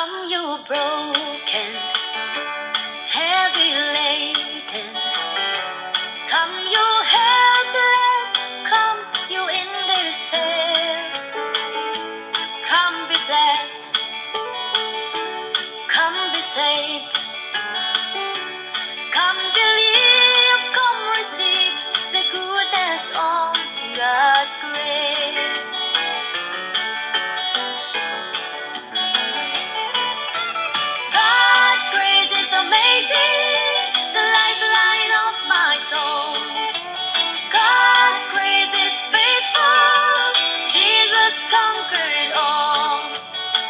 Come, you broken, heavy laden. Come, you helpless. Come, you in despair. Come, be blessed. Come, be saved. Come, believe. Come, receive the goodness of God's grace. God's grace is amazing, the lifeline of my soul. God's grace is faithful, Jesus conquered all.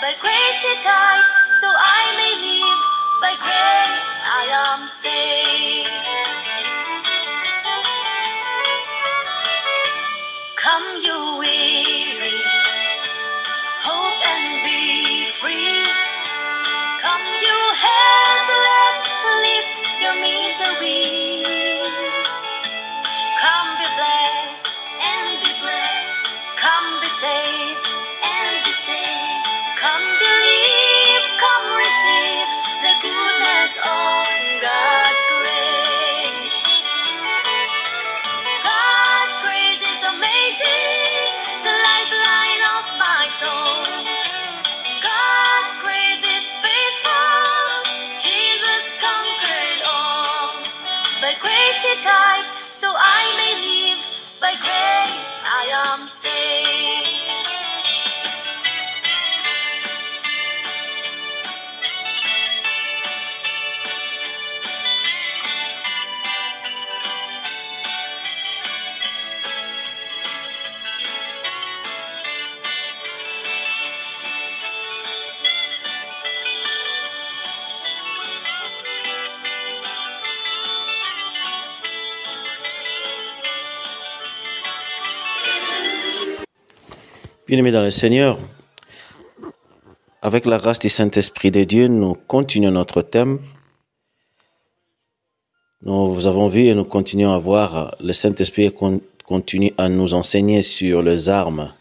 By grace he died, so I may live. By grace I am saved. Come, you weary, hope and be free. Come, you helpless, lift your misery. Come, be blessed and be blessed. Come, be saved and be saved. Come, believe, come, receive the goodness of God's grace. God's grace is amazing, the lifeline of my soul. God's grace is faithful, Jesus conquered all. By grace he died, so I may live. By grace I am saved. Bien-aimés dans le Seigneur, avec la grâce du Saint-Esprit de Dieu, nous continuons notre thème. Nous avons vu et nous continuons à voir le Saint-Esprit continue à nous enseigner sur les armes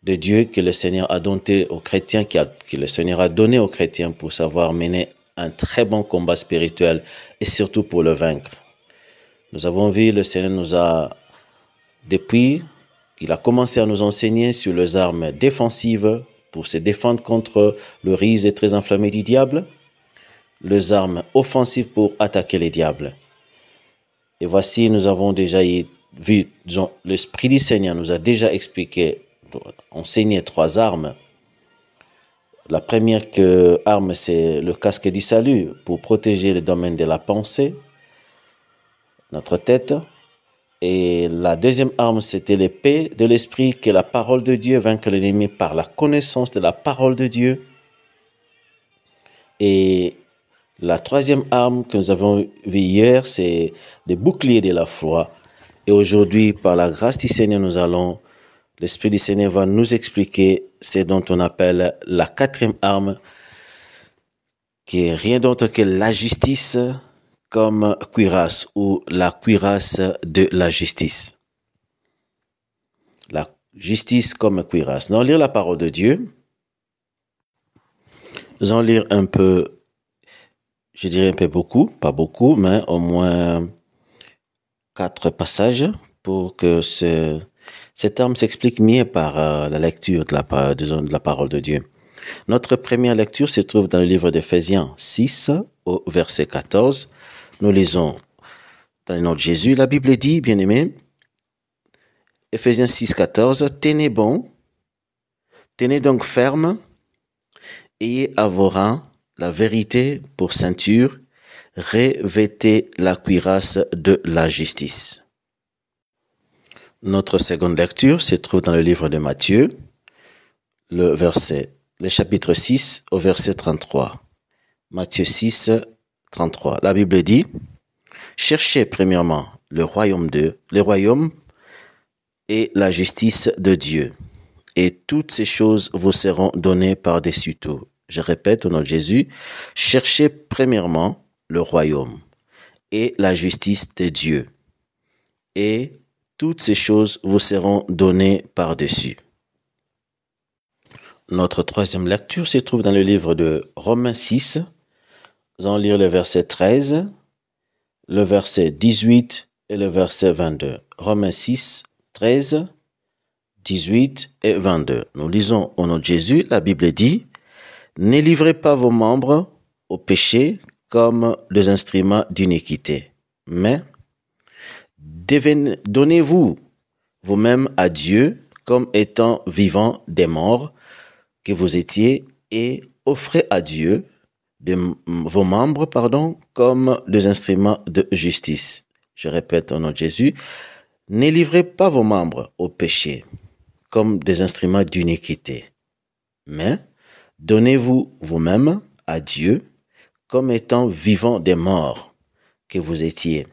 de Dieu que le Seigneur a donné aux chrétiens, que le Seigneur a donné aux chrétiens pour savoir mener un très bon combat spirituel et surtout pour le vaincre. Nous avons vu, le Seigneur nous a, depuis, il a commencé à nous enseigner sur les armes défensives pour se défendre contre le risque très enflammé du diable, les armes offensives pour attaquer les diables. Et voici, nous avons déjà vu, l'Esprit du Seigneur nous a déjà expliqué, enseigné 3 armes. La première arme, c'est le casque du salut pour protéger le domaine de la pensée, notre tête. Et la deuxième arme, c'était l'épée de l'esprit, que la parole de Dieu vaincre l'ennemi par la connaissance de la parole de Dieu. Et la troisième arme que nous avons vue hier, c'est le bouclier de la foi. Et aujourd'hui, par la grâce du Seigneur, l'Esprit du Seigneur va nous expliquer ce dont on appelle la 4e arme, qui est rien d'autre que la justice, comme cuirasse ou la cuirasse de la justice. La justice comme cuirasse. Nous allons lire la parole de Dieu. Nous allons lire un peu, je dirais un peu beaucoup, pas beaucoup, mais au moins 4 passages pour que cette arme s'explique mieux par la lecture de la parole de Dieu. Notre première lecture se trouve dans le livre d'Éphésiens 6 au verset 14. Nous lisons dans le nom de Jésus. La Bible dit, bien-aimés, Éphésiens 6, 14, « Tenez bon, tenez donc ferme, ayez à vos reins la vérité pour ceinture, revêtez la cuirasse de la justice. » Notre seconde lecture se trouve dans le livre de Matthieu, le chapitre 6 au verset 33. Matthieu 6, 33. La Bible dit, « Cherchez premièrement le royaume et la justice de Dieu, et toutes ces choses vous seront données par-dessus tout. » Je répète au nom de Jésus, « Cherchez premièrement le royaume et la justice de Dieu, et toutes ces choses vous seront données par-dessus. » Notre troisième lecture se trouve dans le livre de Romains 6. Nous allons lire le verset 13, le verset 18 et le verset 22. Romains 6, 13, 18 et 22. Nous lisons au nom de Jésus, la Bible dit « Ne livrez pas vos membres au péché comme des instruments d'iniquité, mais donnez-vous vous-même à Dieu comme étant vivants des morts que vous étiez et offrez à Dieu vos membres, comme des instruments de justice. » Je répète au nom de Jésus, ne livrez pas vos membres au péché comme des instruments d'iniquité, mais donnez-vous vous-même à Dieu comme étant vivants des morts que vous étiez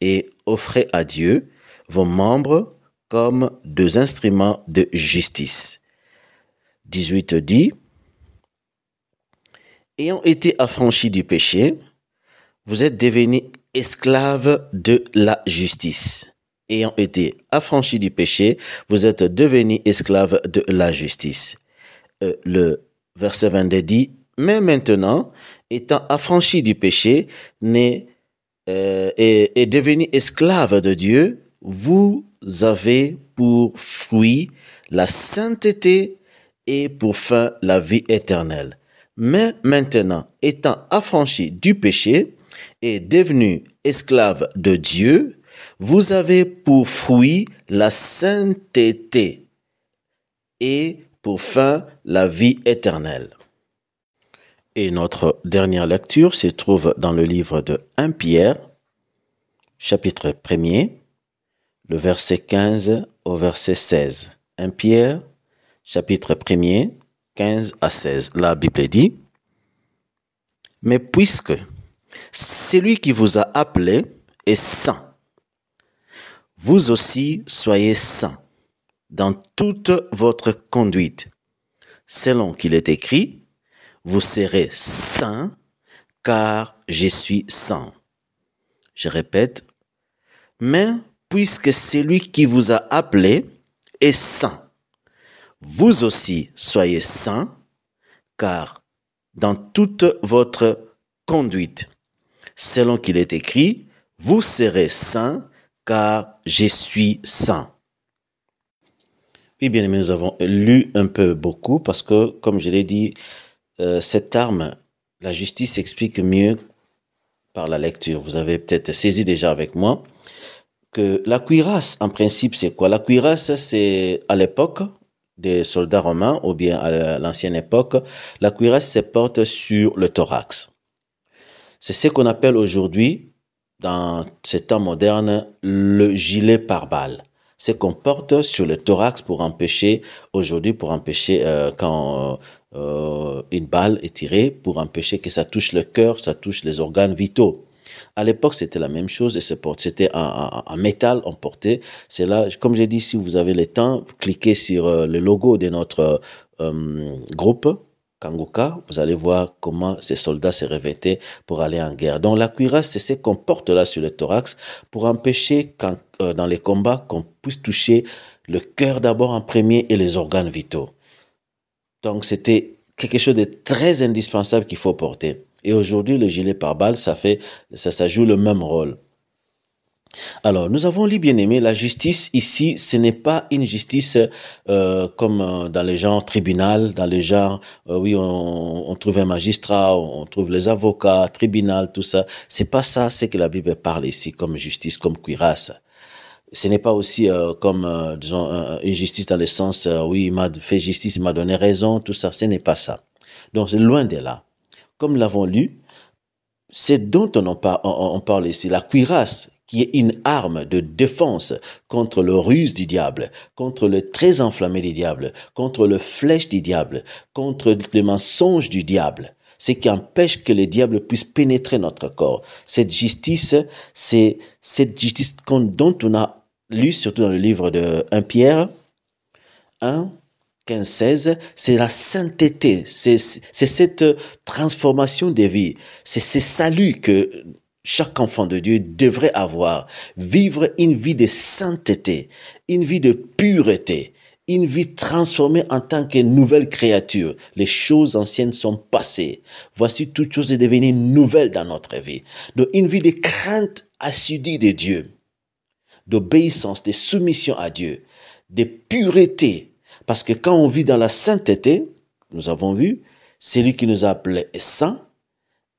et offrez à Dieu vos membres comme des instruments de justice. 18 dit, ayant été affranchis du péché, vous êtes devenus esclaves de la justice. Ayant été affranchis du péché, vous êtes devenus esclaves de la justice. Le verset 22 dit, mais maintenant, étant affranchis du péché, est devenu esclave de Dieu, vous avez pour fruit la sainteté et pour fin la vie éternelle. Mais maintenant, étant affranchis du péché et devenu esclave de Dieu, vous avez pour fruit la sainteté et pour fin la vie éternelle. Et notre dernière lecture se trouve dans le livre de 1 Pierre, chapitre 1er, le verset 15 au verset 16. 1 Pierre, chapitre 1er, 15 à 16. La Bible dit, « Mais puisque celui qui vous a appelé est saint, vous aussi soyez saints dans toute votre conduite, selon qu'il est écrit, vous serez saints, car je suis saint. » Je répète, mais puisque celui qui vous a appelé est saint, vous aussi soyez saints, car dans toute votre conduite, selon qu'il est écrit, vous serez saints, car je suis saint. Oui, bien aimé, nous avons lu un peu beaucoup parce que, comme je l'ai dit, cette arme, la justice s'explique mieux par la lecture. Vous avez peut-être saisi déjà avec moi que la cuirasse, en principe, c'est quoi? La cuirasse, c'est à l'époque des soldats romains ou bien à l'ancienne époque, la cuirasse se porte sur le thorax. C'est ce qu'on appelle aujourd'hui, dans ces temps modernes, le gilet pare-balles. C'est qu'on porte sur le thorax pour empêcher, aujourd'hui, quand une balle est tirée, pour empêcher que ça touche le cœur, ça touche les organes vitaux. À l'époque, c'était la même chose et c'était en métal, on portait. C'est là, comme j'ai dit, si vous avez le temps, cliquez sur le logo de notre groupe, Kanguka, vous allez voir comment ces soldats se revêtaient pour aller en guerre. Donc la cuirasse, c'est ce qu'on porte là sur le thorax pour empêcher dans les combats qu'on puisse toucher le cœur d'abord en premier et les organes vitaux. Donc c'était quelque chose de très indispensable qu'il faut porter. Et aujourd'hui, le gilet pare-balles, ça joue le même rôle. Alors, nous avons lu, bien aimé, la justice ici, ce n'est pas une justice comme dans le genre tribunal, dans le genre, oui, on trouve un magistrat, on trouve les avocats, tribunal, tout ça. C'est pas ça, c'est que la Bible parle ici comme justice, comme cuirasse. Ce n'est pas aussi comme, disons, une justice dans le sens, oui, il m'a fait justice, il m'a donné raison, tout ça. Ce n'est pas ça. Donc, c'est loin de là. Comme nous l'avons lu, c'est dont on parle ici, la cuirasse, qui est une arme de défense contre le ruse du diable, contre le très enflammé du diable, contre le flèche du diable, contre les mensonges du diable. Ce qui empêche que le diable puisse pénétrer notre corps. Cette justice, c'est cette justice dont on a lu, surtout dans le livre de 1 Pierre 1, 15, 16, c'est la sainteté, c'est cette transformation des vies, c'est ce salut que chaque enfant de Dieu devrait avoir, vivre une vie de sainteté, une vie de pureté, une vie transformée en tant que nouvelle créature. Les choses anciennes sont passées. Voici toute chose est devenue nouvelle dans notre vie. Donc une vie de crainte assidue de Dieu, d'obéissance, de soumission à Dieu, de pureté. Parce que quand on vit dans la sainteté, nous avons vu, c'est lui qui nous a appelés saints.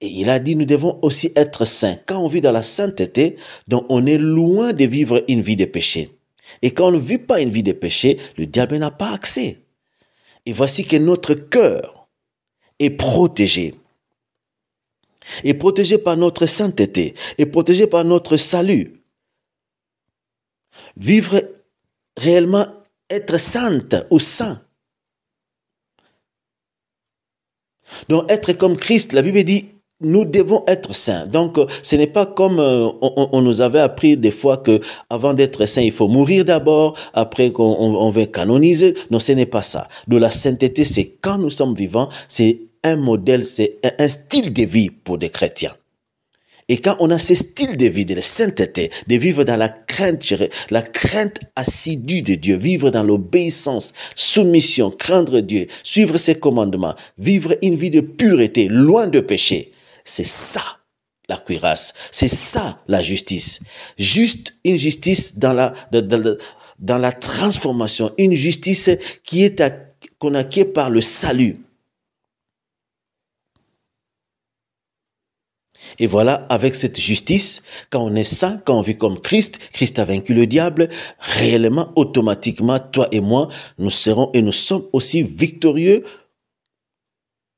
Et il a dit, nous devons aussi être saints. Quand on vit dans la sainteté, donc on est loin de vivre une vie de péché. Et quand on ne vit pas une vie de péché, le diable n'a pas accès. Et voici que notre cœur est protégé. Est protégé par notre sainteté. Est protégé par notre salut. Vivre réellement, être sainte ou saint. Donc être comme Christ, la Bible dit, nous devons être saints. Donc, ce n'est pas comme on nous avait appris des fois que avant d'être saint, il faut mourir d'abord, après qu'on va canoniser. Non, ce n'est pas ça. Donc, la sainteté, c'est quand nous sommes vivants, c'est un modèle, c'est un style de vie pour des chrétiens. Et quand on a ce style de vie, de la sainteté, de vivre dans la crainte assidue de Dieu, vivre dans l'obéissance, soumission, craindre Dieu, suivre ses commandements, vivre une vie de pureté, loin de péché, c'est ça la cuirasse, c'est ça la justice. Juste une justice dans la transformation, une justice qu'on acquiert par le salut. Et voilà, avec cette justice, quand on est saint, quand on vit comme Christ, Christ a vaincu le diable, réellement, automatiquement, toi et moi, nous serons et nous sommes aussi victorieux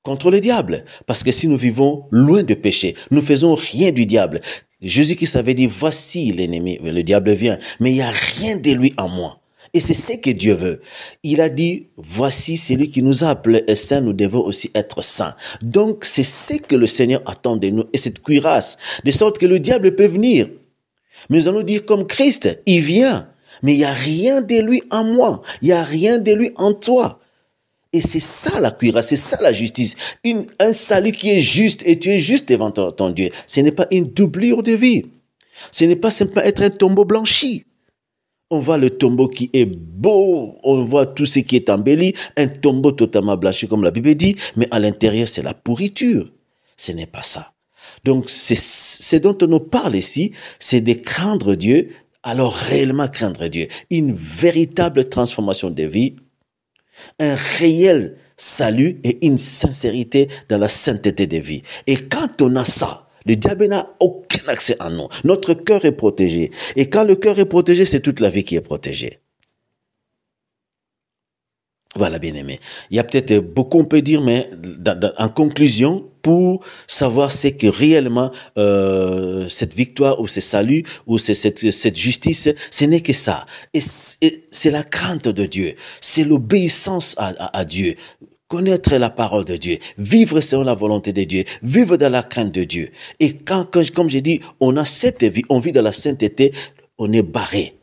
contre le diable. Parce que si nous vivons loin de péché, nous faisons rien du diable. Jésus-Christ avait dit, voici l'ennemi, le diable vient, mais il n'y a rien de lui en moi. Et c'est ce que Dieu veut. Il a dit, voici celui qui nous a appelés saints, nous devons aussi être saints. Donc, c'est ce que le Seigneur attend de nous, et cette cuirasse, de sorte que le diable peut venir. Mais nous allons dire comme Christ, il vient, mais il n'y a rien de lui en moi, il n'y a rien de lui en toi. Et c'est ça la cuirasse, c'est ça la justice. Un salut qui est juste, et tu es juste devant ton Dieu. Ce n'est pas une doublure de vie. Ce n'est pas simplement être un tombeau blanchi. On voit le tombeau qui est beau, on voit tout ce qui est embelli, un tombeau totalement blanchi comme la Bible dit, mais à l'intérieur c'est la pourriture. Ce n'est pas ça. Donc c'est dont on nous parle ici, c'est de craindre Dieu, alors réellement craindre Dieu. Une véritable transformation de vie, un réel salut et une sincérité dans la sainteté de vie. Et quand on a ça, le diable n'a aucun accès à nous. Notre cœur est protégé. Et quand le cœur est protégé, c'est toute la vie qui est protégée. Voilà, bien-aimé. Il y a peut-être beaucoup on peut dire, mais en conclusion, pour savoir ce que réellement cette victoire ou ce salut ou cette justice, ce n'est que ça. Et c'est la crainte de Dieu. C'est l'obéissance à Dieu. Connaître la parole de Dieu, vivre selon la volonté de Dieu, vivre dans la crainte de Dieu. Et quand comme j'ai dit, on a cette vie, on vit dans la sainteté, on est barré,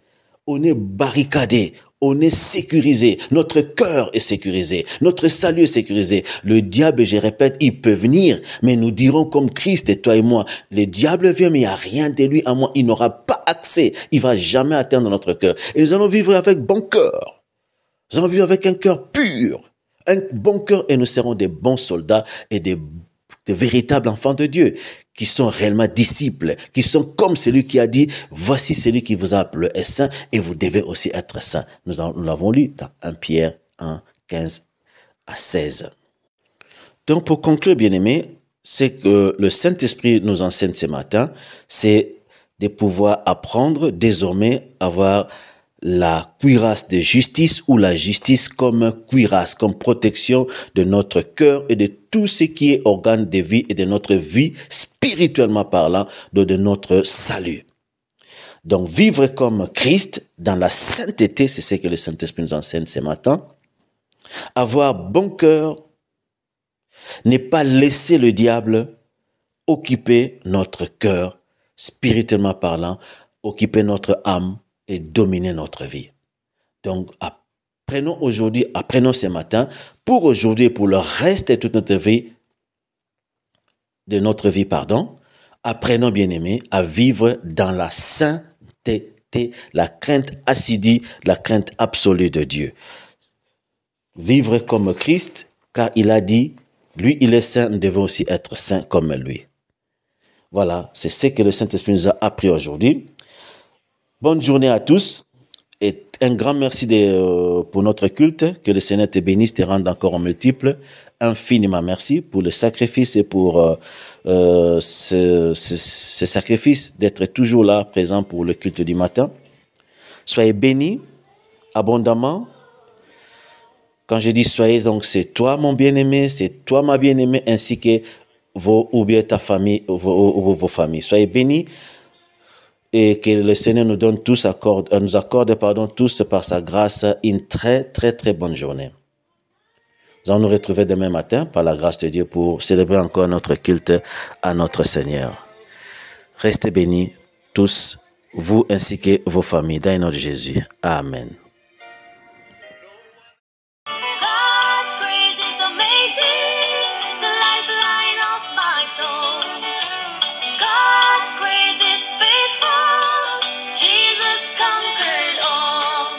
on est barricadé, on est sécurisé, notre cœur est sécurisé, notre salut est sécurisé. Le diable, je répète, il peut venir, mais nous dirons comme Christ et toi et moi, le diable vient, mais il n'y a rien de lui à moi, il n'aura pas accès, il va jamais atteindre notre cœur. Et nous allons vivre avec bon cœur, nous allons vivre avec un cœur pur, un bon cœur, et nous serons des bons soldats et des véritables enfants de Dieu qui sont réellement disciples, qui sont comme celui qui a dit, voici celui qui vous a appelé est saint et vous devez aussi être saint. Nous l'avons lu dans 1 Pierre 1, 15 à 16. Donc pour conclure, bien-aimés, c'est que le Saint-Esprit nous enseigne ce matin, c'est de pouvoir apprendre désormais à avoir la cuirasse de justice ou la justice comme cuirasse, comme protection de notre cœur et de tout ce qui est organe de vie et de notre vie spirituellement parlant, de notre salut. Donc vivre comme Christ dans la sainteté, c'est ce que le Saint-Esprit nous enseigne ce matin. Avoir bon cœur, ne pas laisser le diable occuper notre cœur spirituellement parlant, occuper notre âme et dominer notre vie. Donc, apprenons ce matin, pour aujourd'hui et pour le reste de toute notre vie, apprenons, bien-aimés, à vivre dans la sainteté, la crainte assidue, la crainte absolue de Dieu. vivre comme Christ, car il a dit, lui il est saint, nous devons aussi être saints comme lui. Voilà, c'est ce que le Saint-Esprit nous a appris aujourd'hui. Bonne journée à tous et un grand merci pour notre culte. Que le Seigneur te bénisse, te rende encore en multiple. Infiniment merci pour le sacrifice et pour ce sacrifice d'être toujours là, présent pour le culte du matin. Soyez bénis abondamment. Quand je dis soyez, donc c'est toi mon bien-aimé, c'est toi ma bien-aimée, ainsi que ou bien ta famille, vos familles. Soyez bénis et que le Seigneur nous donne tous nous accorde tous par sa grâce une très très très bonne journée. Nous allons nous retrouver demain matin par la grâce de Dieu pour célébrer encore notre culte à notre Seigneur. Restez bénis tous, vous ainsi que vos familles, dans le nom de Jésus. Amen. God's grace is amazing, the lifeline of my soul. God's grace is faithful, Jesus conquered all.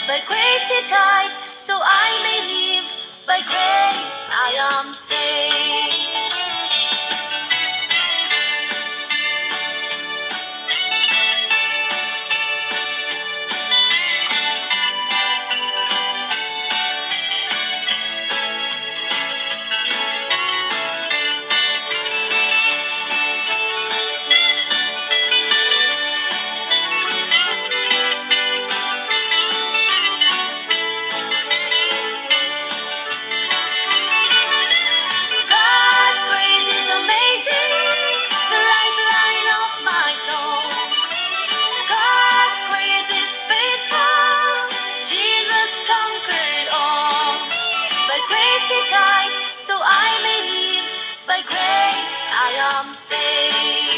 By grace he died, so I may live, by grace I am saved. God's grace is amazing, the lifeline of my soul. God's grace is faithful, Jesus conquered all. By grace he died, so I may live, by grace I am saved.